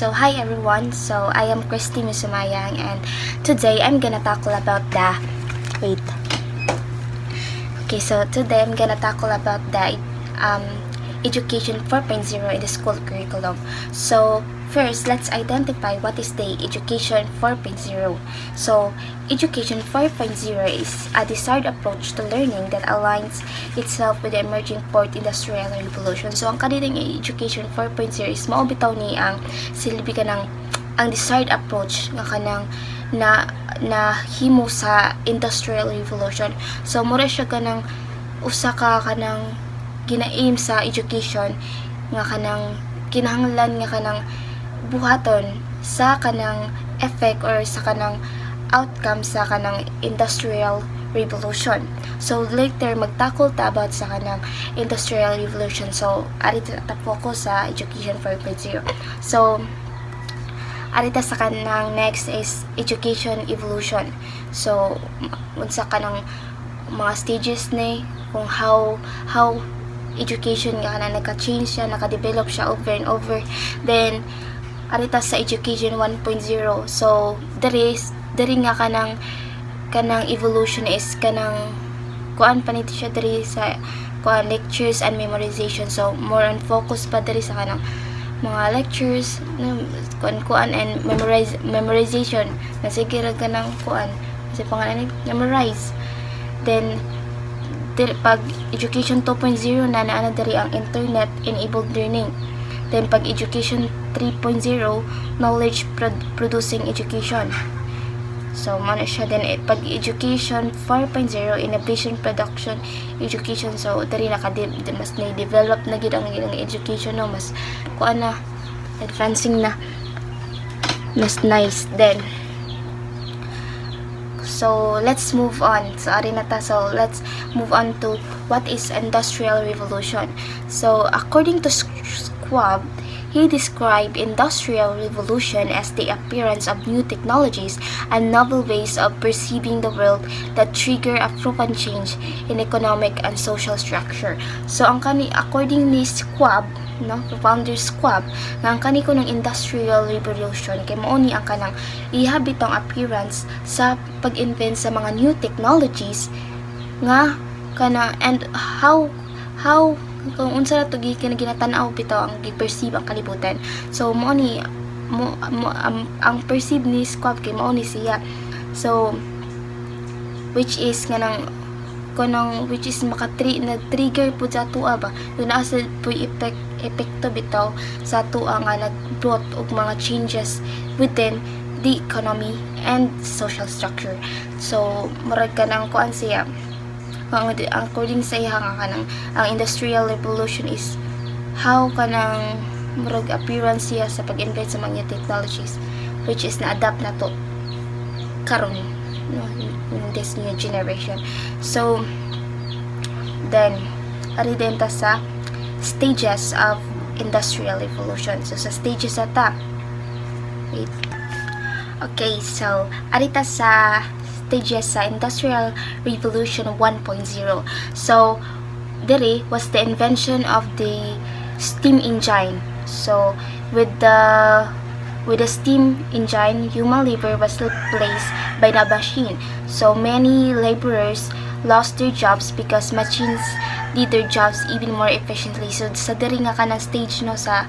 So hi everyone, so I am Christy Misumayang, and today I'm gonna tackle about today I'm gonna tackle about the Education 4.0 in the school curriculum. So first, let's identify what is the Education 4.0. So Education 4.0 is a desired approach to learning that aligns itself with the emerging fourth industrial revolution. So ang kanilang Education 4.0 is mao bitaw ni ang silbi ka ng ang desired approach nga kanang na himo sa industrial revolution. So mura siya kanang usa ka kanang gina-aim sa education nga kanang kinahanglan nga kanang buhaton sa kanang effect or sa kanang outcome sa kanang industrial revolution. So later magtakol ta about sa kanang industrial revolution. So ari ta focus sa Education 4.0. So ari ta sa kanang next is education evolution. So unsa kanang mga stages ni kung how education nga kanang nagka-change siya, naka-develop siya over and over. Then arita sa Education 1.0. So diri nga kanang evolution is kanang kuan pa nito siya diri sa kuan lectures and memorization. So more on focus pa diri sa kanang mga lectures, kuan and memorization. Na sige ra kanang kuan kasi pangalan ni memorize. Then pag Education 2.0 na diri ang internet enabled learning. Then pag Education 3.0, knowledge producing education. So man siya. Then pag Education 4.0, innovation production education. So diri mas na-develop na gid ang education, no, mas kuan na advancing na, mas nice. Then so let's move on. So let's move on to what is industrial revolution. So according to Schwab, he described industrial revolution as the appearance of new technologies and novel ways of perceiving the world that trigger a profound change in economic and social structure. So according ni Schwab, no, founder Schwab, nga ang kaniko ng industrial revolution kay mao ni ang kanang ihabit ang appearance sa pag-invent sa mga new technologies nga kana and how kung unsa ra to ginatan-aw bitaw ang gi-perceive ang kalibutan. So mao ni ang perceive ni Schwab kay mao ni siya. So which is which is na-trigger po sa tuwa ba yun na sa epekto bitaw sa tuwa nga nag-brought og mga changes within the economy and social structure. So murag kanang kuan siya according sa iya nga kanang ang industrial revolution is how kanang murag appearance siya sa pag-invent sa mga technologies which is na-adapt na to karon, no, in this new generation. So then ari din ta sa stages of industrial revolution. So sa stages ata, okay, so ari ta sa stages sa industrial revolution 1.0. So diri was the invention of the steam engine. So with the steam engine, human labor was replaced by the machine. So many laborers lost their jobs because machines did their jobs even more efficiently. So sa diri nga kanang stage, no, sa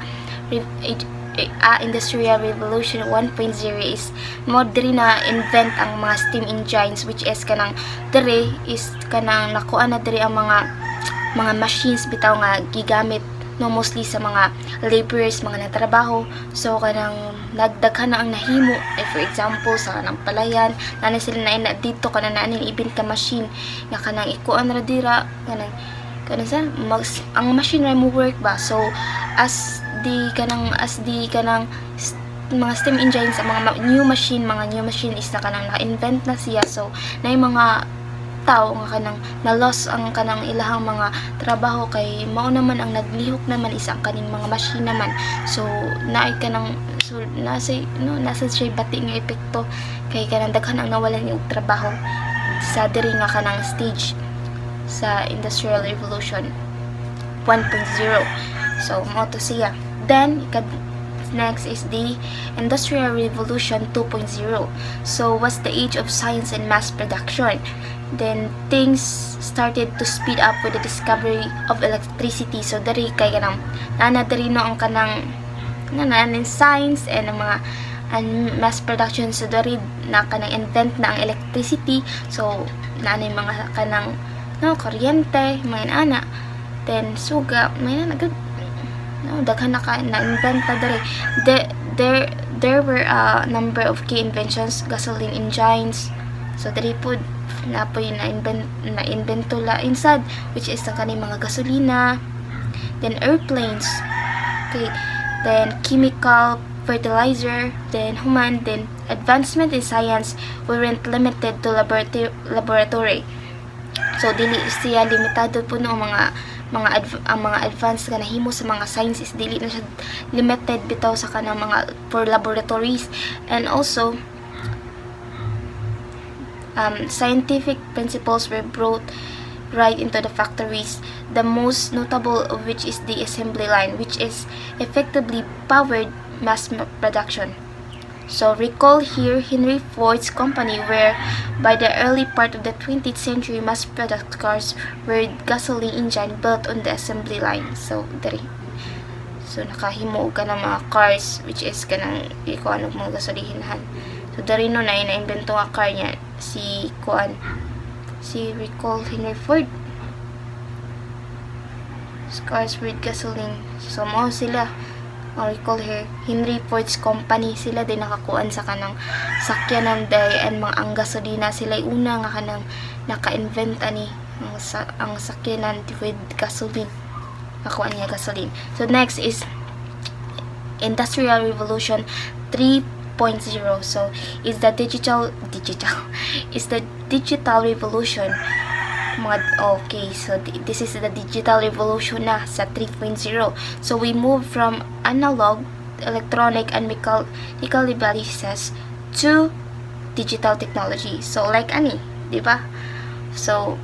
industrial revolution 1.0 is mo diri na invent ang mga steam engines, which is kanang diri is kanang nakuha na diri ang mga machines bitaw nga gigamit, no, mostly sa mga laborers, mga natrabaho. So kanang nagdaghan na ang nahimo, for example sa kanang palayan na sila na dito kanang naanin ibin ka machine nga kanang ikuan ra dira kanang ang machine ra mo work ba. So as di kanang mga steam engines, mga new machine is na kanang na-invent na siya. So na yung mga tao nga kanang na-loss ang kanang ilahang mga trabaho kay mao naman ang naglihok naman is ang kaning mga machine naman. So naay kanang nasa siya bati nga epekto kay kanang daghan ang nawalan yung trabaho sa diri nga kanang stage sa industrial revolution 1.0. So mao to siya. Then Next is the Industrial Revolution 2.0. So, was the age of science and mass production. Then, things started to speed up with the discovery of electricity. So, dari kay kanang nanadari no ang kanang nanan science and ang mga and mass production. So, dari na kanang invent na ang electricity. So, naanay mga kanang kuryente, mga ana. Then, suga, may nagad daghan na-invent na dari. There were a number of key inventions, gasoline engines. So, dari po na po yung na-invento la insad, which is ang kaning mga gasolina. Then, airplanes. Okay. Then, chemical, fertilizer, then human, then advancement in science weren't limited to laboratory. So, dili siya limitado po no ang mga advanced nga nahimo sa mga science is dili na siya limited bitaw sa kanang mga for laboratories. And also scientific principles were brought right into the factories, the most notable of which is the assembly line, which is effectively powered mass production. So, recall here Henry Ford's company, where by the early part of the 20th century, mass product cars were gasoline engine built on the assembly line. So, dari. So, nakahimo ka ng mga cars, which is kanang ikuan og mga gasolinahan. So, dari no na ina-invento nga car niya si recall Henry Ford. Cars with gasoline. So, mo sila. Recall here, Henry Ford's company, sila din nakakuan sa kanang sakyanan day and mga ang gasolina. Sila una nga kanang naka-invent ani ang sakyanan with gasoline. Nakuan niya gasoline. So next is Industrial Revolution 3.0. So is the digital revolution. Okay, so this is the digital revolution na sa 3.0. So we move from analog, electronic, and mechanical devices to digital technology. So like ani, di ba? So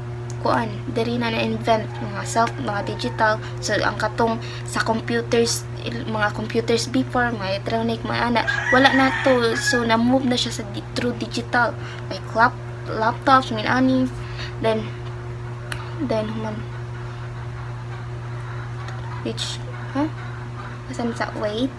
diri na invent mga digital. So ang katong sa mga computers before, mga electronic, mga ana, wala na to. So na move na siya sa true digital, like laptops, mga ani. Then human which wait.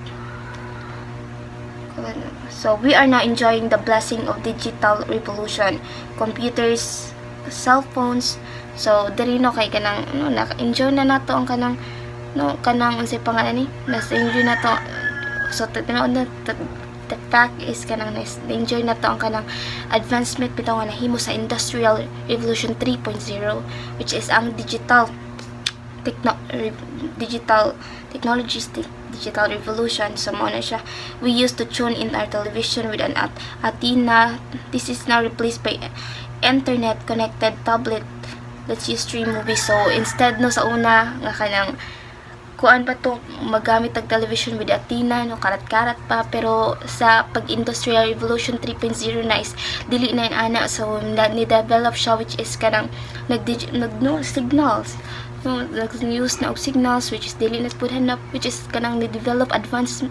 So we are now enjoying the blessing of digital revolution, computers, cell phones. So diri no kay kanang na-enjoy na nato ang kanang unsay pangalan ni na-enjoy na to. So the fact is kanang na-enjoy na to ang kanang advancement bitaw nga nahimo sa Industrial Revolution 3.0, which is ang digital revolution. So mo na siya. We used to tune in our television with an antenna. This is now replaced by internet connected tablet. Let's use stream movies. So instead no sa una nga kanang kuan pa to magamit tag television with antenna karat-karat pa, pero sa pag-Industrial Revolution 3.0 na is dili na ana. So ni-develop siya, which is kanang signals, nag-use na og signals, which is dili na pud hanap, which is kanang ni-develop advanced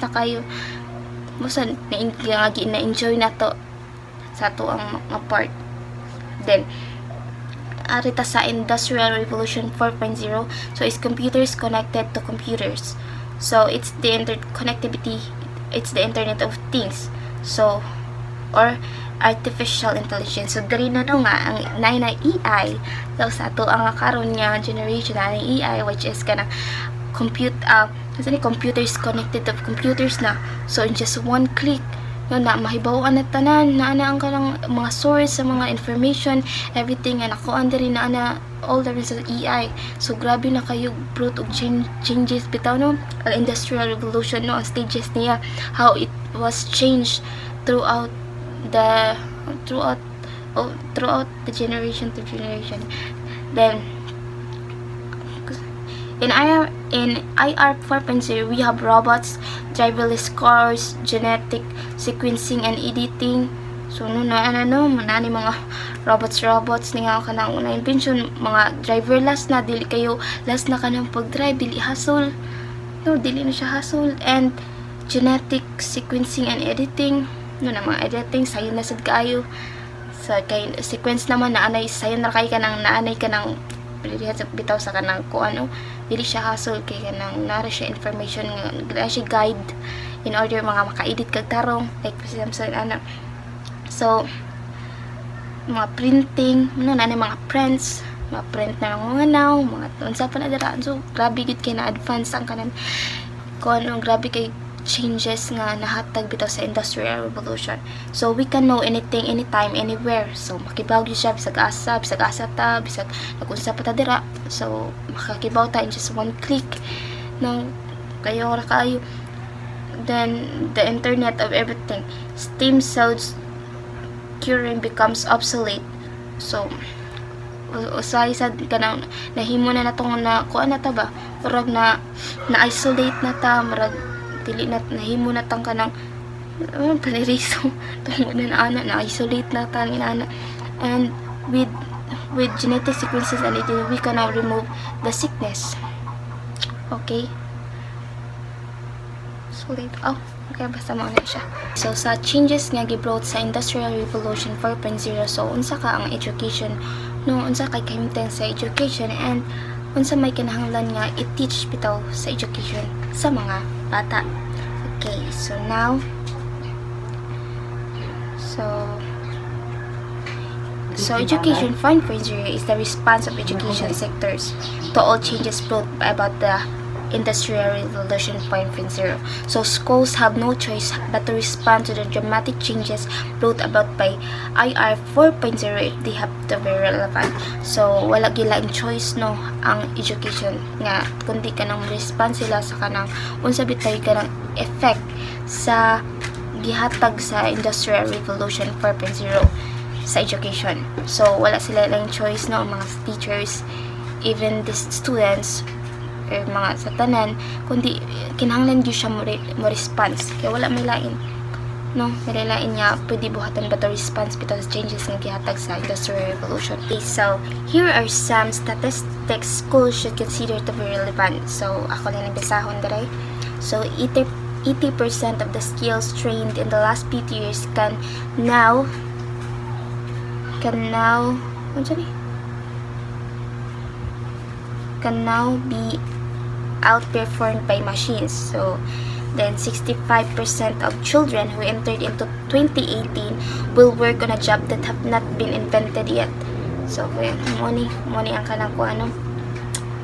na kayo. Musa na-enjoy na to sa to ang mga part. Then arita sa Industrial Revolution 4.0. So is computers connected to computers. So it's the interconnectivity, it's the internet of things. So or artificial intelligence. So diri na nga ang na AI. So sa ato ang karon nga generation na AI, which is kanang computers connected to computers na. So in just one click na mahibaw na tanan na ang kanang mga source sa mga information, everything na nakuan diri na all the rest of AI. So grabe na kayo brought og changes bitaw no ang Industrial Revolution no, ang stages niya, how it was changed throughout the generation to generation. Then in IR 4.0, we have robots, driverless cars, genetic sequencing and editing. So manani mga robots ni nga kanang una invention, mga driverless na, dili kayo last na kanang pag-drive, dili hassle. No, dili na siya hassle. And genetic sequencing and editing, no na mga editing sayo na sad kaayo. Sa kay sequence naman na anay sayo na kay kanang naanay kanang bitaw sa kanang ko ano, dili siya hassle kay kanang nara siya information nga siya guide in order mga maka-edit kag tarong like for example ana. So mga printing, no na mga prints, mga print na mga now, mga unsa pa na dira. So grabe gid kay na advance ang kanan ko ano, grabe kay changes nga nahatag bitaw sa industrial revolution. So we can know anything, anytime, anywhere. So makibaw gyud siya bisag asa ta, bisag nagunsa pa ta dira. So makakibaw ta in just one click ng kayo ra kaayo. Then the internet of everything, stem cells curing becomes obsolete. So usay sad kanang nahimo na natong na kuan na ta ba, murag na isolate na ta, murag dili na nahimo na tang kanang paniriso tungod na ana na isolate na ta ni ana. And with genetic sequences and editing, we can now remove the sickness. Okay, so okay, basta mo na siya. So sa changes nga gibrought sa Industrial Revolution 4.0, so unsa ka ang education, no, unsa kay kahimtang sa education, and unsa may kinahanglan nga i-teach bitaw sa education sa mga bata. Okay, so now so education 4.0 is the response of education sectors to all changes brought about the Industrial Revolution 4.0. So schools have no choice but to respond to the dramatic changes brought about by IR 4.0 if they have to be relevant. So wala gilaing choice no ang education nga kundi kanang respond sila sa kanang unsa bitay kanang effect sa gihatag sa Industrial Revolution 4.0 sa education. So wala sila lang choice no mga teachers, even the students, mga sa tanan, kundi kinahanglan gyud siya mo response kay wala may lain no, may lain niya pwede buhatan ba to response bitaw sa changes nga gihatag sa Industrial Revolution. Okay, so here are some statistics schools should consider to be relevant. So ako na nabasahon dere. So 80% of the skills trained in the last 50 years can now be outperformed by machines. So then 65% of children who entered into 2018 will work on a job that have not been invented yet. So money ang kanang ko ano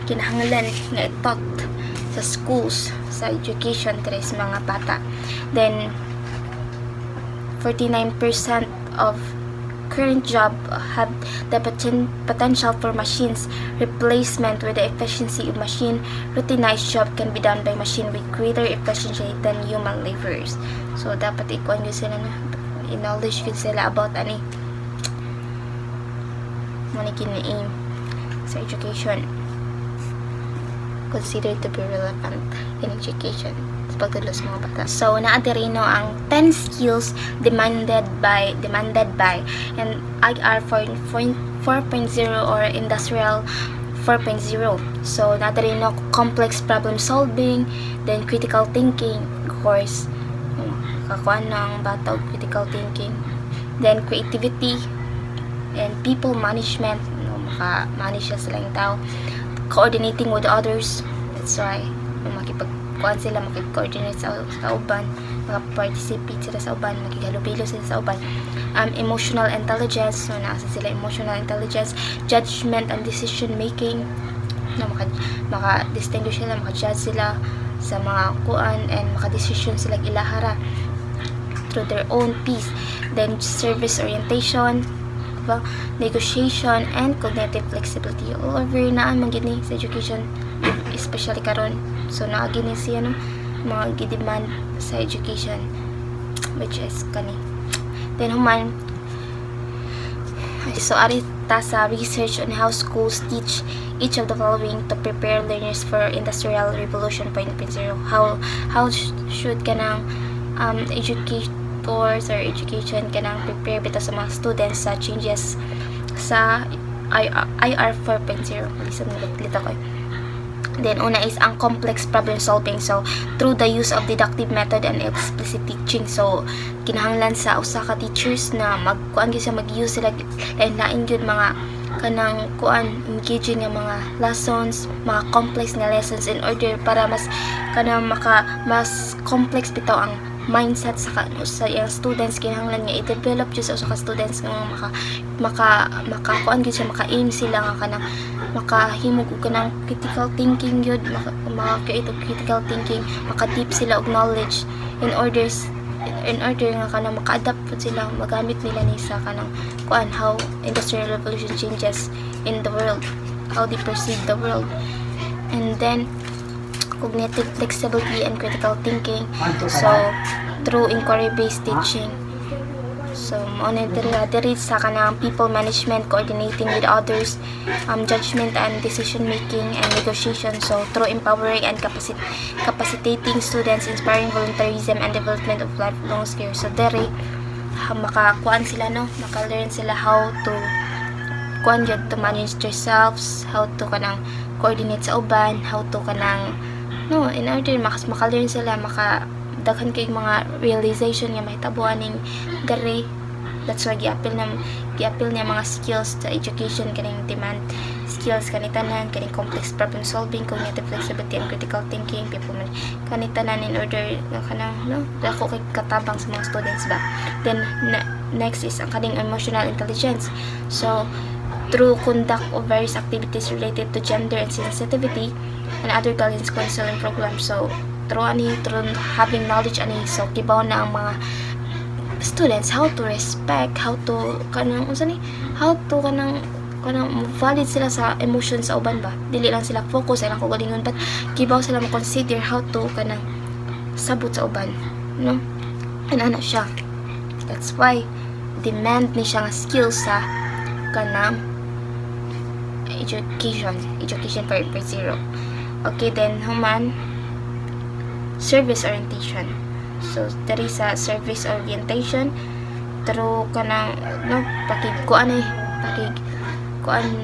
kinahanglan nga taught sa schools, sa education sa mga bata. Then 49% of current job have the potential for machines replacement, where the efficiency of machine routinized job can be done by machine with greater efficiency than human laborers. So dapat ikuan yun sila na knowledge yun sila about ani manikin na aim sa education considered to be relevant in education sa pagtudlo sa mga bata. So naadiri no ang 10 skills demanded by and IR 4.0 or Industrial 4.0. So naadiri no complex problem solving, then critical thinking, of course kakuan ng bata critical thinking, then creativity and people management, no, maka-manage siya silang tao, coordinating with others. That's why makipagkuan sila, makipag-coordinate sa uban, maka-participate sila sa uban, makihalubilo sila sa uban. Emotional intelligence, so naasa sila emotional intelligence, judgment and decision making, no, maka-distinguish sila, maka-judge sila sa mga kuan, and maka-decision sila ilahara through their own piece. Then service orientation, negotiation and cognitive flexibility. All over na ang mga gini sa education, especially karon. So naa gini siya no mga gidemand sa education, which is kani. Then human, so ari ta sa research on how schools teach each of the following to prepare learners for Industrial Revolution 4.0. How should kanang educators or education kanang prepare bitaw sa mga students sa changes sa IR 4.0. Listen mo ulit ako. Then una is ang complex problem solving, so through the use of deductive method and explicit teaching. So kinahanglan sa usa ka teachers na magkuan gyud sa mag-use sila lain gyud mga kanang kuan engaging nga mga lessons, mga complex nga lessons in order para mas kanang mas complex bitaw ang mindset sa yung students. Kinahanglan nga i-develop jud sa usa ka students nga maka kuan gyud siya, maka-aim sila nga kanang makahimog og kanang critical thinking yun, maka-create og critical thinking, maka-deep sila og knowledge in order nga kanang maka-adapt pud sila, magamit nila ni sa kanang kuan how industrial revolution changes in the world, how they perceive the world. And then cognitive flexibility and critical thinking, so through inquiry-based teaching. So, diri sa kanang people management, coordinating with others, judgment and decision making and negotiation. So, through empowering and capacitating students, inspiring volunteerism and development of lifelong skills. So, diri makakuan sila maka-learn sila how to to manage themselves, how to kanang coordinate sa uban, how to kanang in order maka-learn sila, daghan kay mga realization nga mahitabuan ning dere. That's why giapil niya mga skills sa education, kaning demand skills kanitanan, kaning complex problem solving, cognitive flexibility and critical thinking, people kanitanan in order dako kay katabang sa mga students ba. Then next is ang kaning emotional intelligence. So through conduct of various activities related to gender and sensitivity and other guidance counseling programs. So through having knowledge so kibaw na ang mga students how to respect, how to kanang valid sila sa emotions sa uban ba, dili lang sila focus sa ilang kagalingon, but kibaw sila mo consider how to kanang sabot sa uban, and siya. That's why demand ni siya nga skills sa kanang education 4.0. Okay, then human service orientation. So there is a service orientation through kanang pakikuan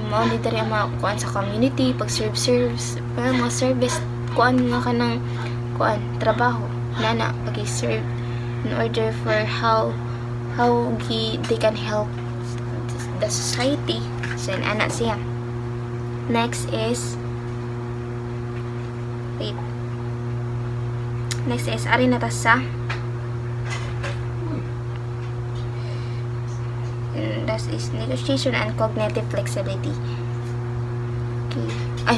mo ni diri ang mga kuan sa community, pag serves mga service kuan nga kanang trabaho pag-serve in order for how they can help the society. So siya. Next is ari na ta sa that is negotiation and cognitive flexibility. Okay.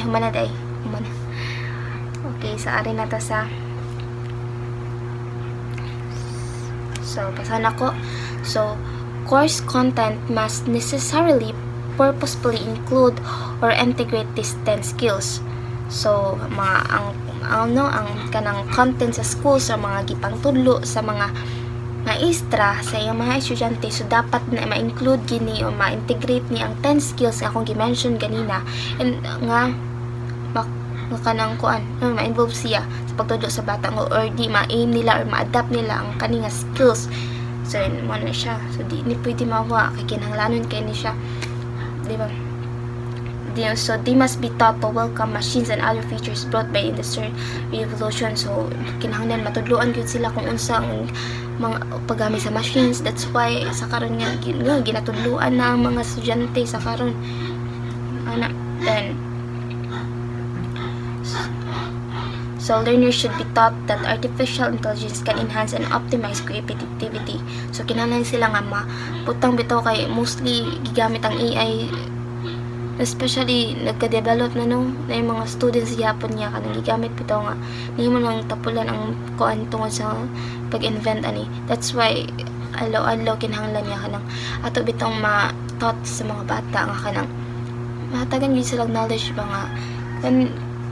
Humana. Okay, so ari na ta sa pasahan ako. So course content must necessarily purposefully include or integrate these 10 skills. So ang kanang content sa school, sa mga gipang tudlo sa mga maestra sa iyang mga estudyante, so dapat na ma-include gini o ma-integrate ni ang 10 skills nga akong gi-mention ganina, and nga kanang ma-involve siya sa pagtudlo sa bata or di ma-aim nila or ma-adapt nila ang kaninga skills. So mo na siya, so di ni pwede mawa kay kinahanglanon kay ni siya, di ba? So they must be taught to welcome machines and other features brought by industrial revolution. So kinahanglan matudloan gyud sila kung unsa ang mga paggamit sa machines. That's why sa karon nga ginatudloan na ang mga estudyante sa karon. Then so learners should be taught that artificial intelligence can enhance and optimize creativity. So kinahanglan sila nga maputang bitaw kay mostly gigamit ang AI, especially nagka-develop na yung mga students sa Japon niya kanang gigamit bitaw nga nimo lang tapulan ang kuan tungod sa pag-invent ani. That's why alaw kinahanglan niya kanang ato bitong ma-taught sa mga bata nga kanang mahatagan gyud sila knowledge ba nga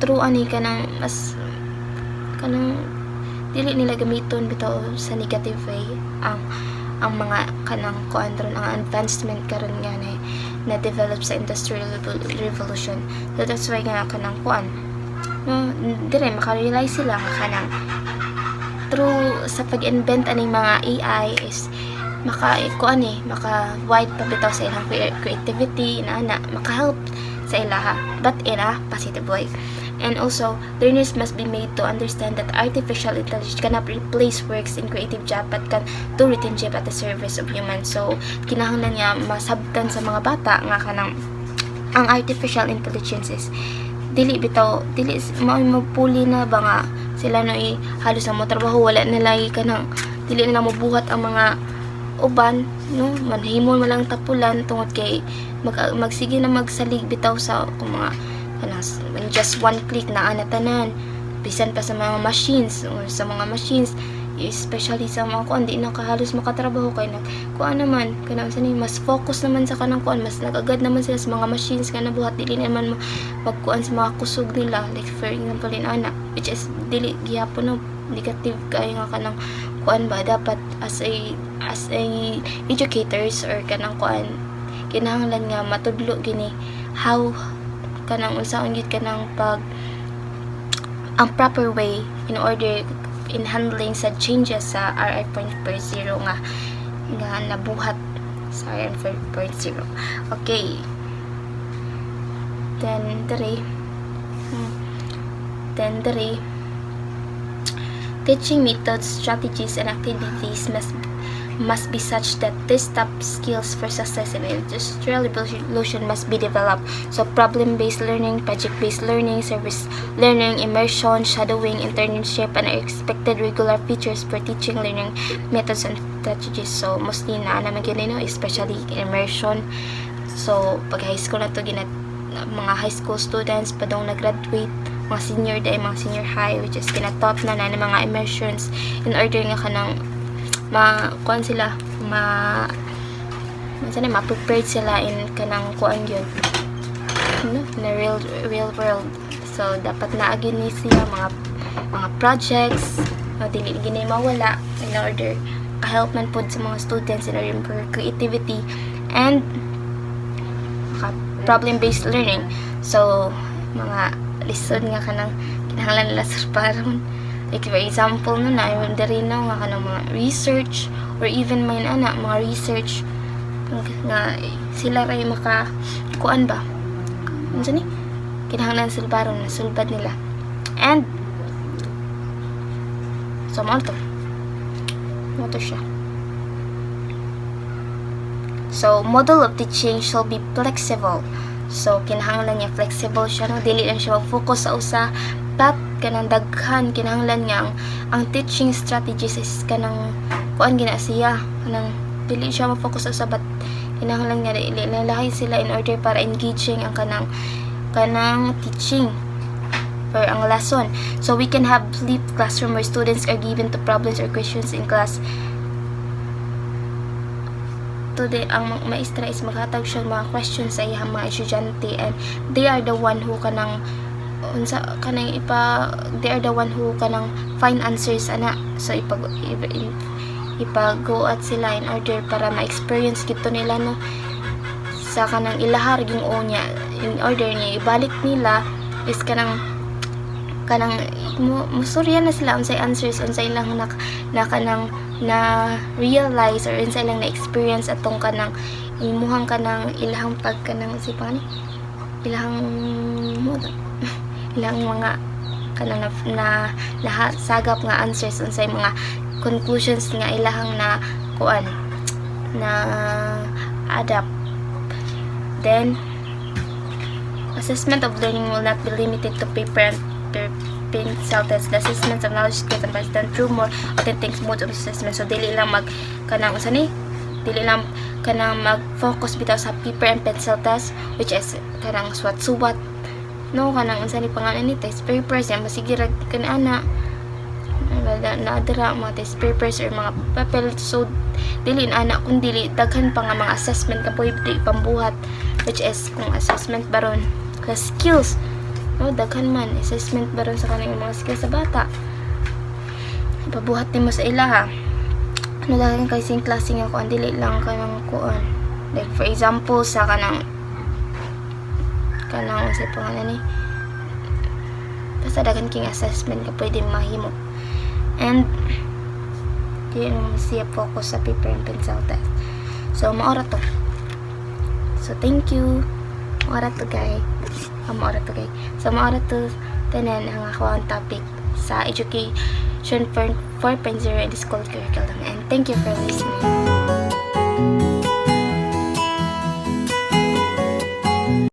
true ani kanang mas kanang dili nila gamiton bitaw sa negative way ang mga kanang kuan ron, ang advancement karon nga na develop sa industrial revolution. So that's why nga kanang kuan dire maka-realize sila nga kanang through sa pag-invent aning mga AI is maka-wide pa bitaw sa ilang creativity maka-help sa ilaha, but in a positive way. And also, learners must be made to understand that artificial intelligence cannot replace works in creative job but can do routine job at the service of humans. So, kinahanglan niya masabtan sa mga bata nga kanang ang artificial intelligence is dili mapuli na ba nga sila no halos ang mo trabaho, wala nila kanang dili nila mabuhat ang mga uban, no, manhimon mo lang tapulan tungod kay magsige na magsalig bitaw sa mga kanang just one click na ana tanan, bisan pa sa mga machines or sa mga machines, especially sa mga kuan di na kahalos makatrabaho kay kuan naman kanang sani mas focus naman sa kanang kuan, mas nagagad naman sila sa mga machines nga nabuhat, dili naman magkuan sa mga kusog nila, like for example in ana, which is dili gihapon no negative kay nga kanang kuan ba dapat as a educators or kanang kuan kinahanglan nga matudlo gini how kanang unsaon gyud kanang ang proper way in order in handling sa changes sa RI 4.0 nga nabuhat sa RI 4.0. Okay, then teaching methods, strategies, and activities must be such that these top skills for success in industrial revolution must be developed. So problem-based learning, project-based learning, service learning, immersion, shadowing, internship, and expected regular features for teaching learning methods and strategies. So mostly na naman yun, especially immersion. So pag high school na to, mga high school students pa daw nag-graduate, mga senior high, which is kinataught na ng mga immersions in order nga kanang kuan sila ma-prepared sila in kanang kuan yun, no, na real world. So dapat na agin ni sila mga projects dili gini mawala in order ka-help man pod sa mga students in order for creativity and problem-based learning. So mga lesson nga kanang kinahanglan nila sa paron, like for example no na diri na nga kanang mga research or even may mga research nga sila ray maka kuan ba unsa ni kinahanglan sila paron na sulbad nila. And so mo to siya. So model of teaching shall be flexible. So kinahanglan niya flexible siya, no, dili lang siya mag-focus sa usa but kanang daghan kinahanglan nga ang teaching strategies is kanang kuan gina siya kanang dili siya mag-focus sa usa but kinahanglan nga dili lahi sila in order para engaging ang kanang teaching or ang lesson. So we can have flipped classroom where students are given to problems or questions in class. Today ang maestra is maghatag siya mga questions sa iyang mga estudyante and they are the one who kanang find answers ana. So ipag-go at sila in order para ma-experience gito nila no sa kanang ilahar yung unya in order niya ibalik nila is kanang musurya na sila unsay answers unsay ilang na kanang na realize or unsay ilang na experience atong kanang imuhang kanang ilahang pagkanang sipan ilahang ilang mga kanang na sagap nga answers unsay mga conclusions nga ilahang na kuan na adapt. Then assessment of learning will not be limited to paper and pencil test. The assessment of knowledge skills and done through more authentic modes of assessment. So dili lang dili lang kanang mag-focus bitaw sa paper and pencil test, which is kanang suwat-suwat, no, kanang unsa ni pangalan ni test papers yan masigirag kanana naadara mga test papers or mga papel. So dili na kundi daghan pa nga mga assessment ka pwede pambuhat, which is kung assessment baron ka skills, no, daghan man assessment baron sa kanang mga skills sa bata ipabuhat nimo sa ilaha. Ano daghan kay sing klase nga kuan dili lang kanang kuan, like for example sa kanang sa pangalan ni basta daghan king assessment ka pwede mahimo and di mo siya focus sa paper and pencil test. So maora to. So thank you. Maora to guys. So maora to tanan ang ako ang topic sa Education 4.0 in the school curriculum. And thank you for listening.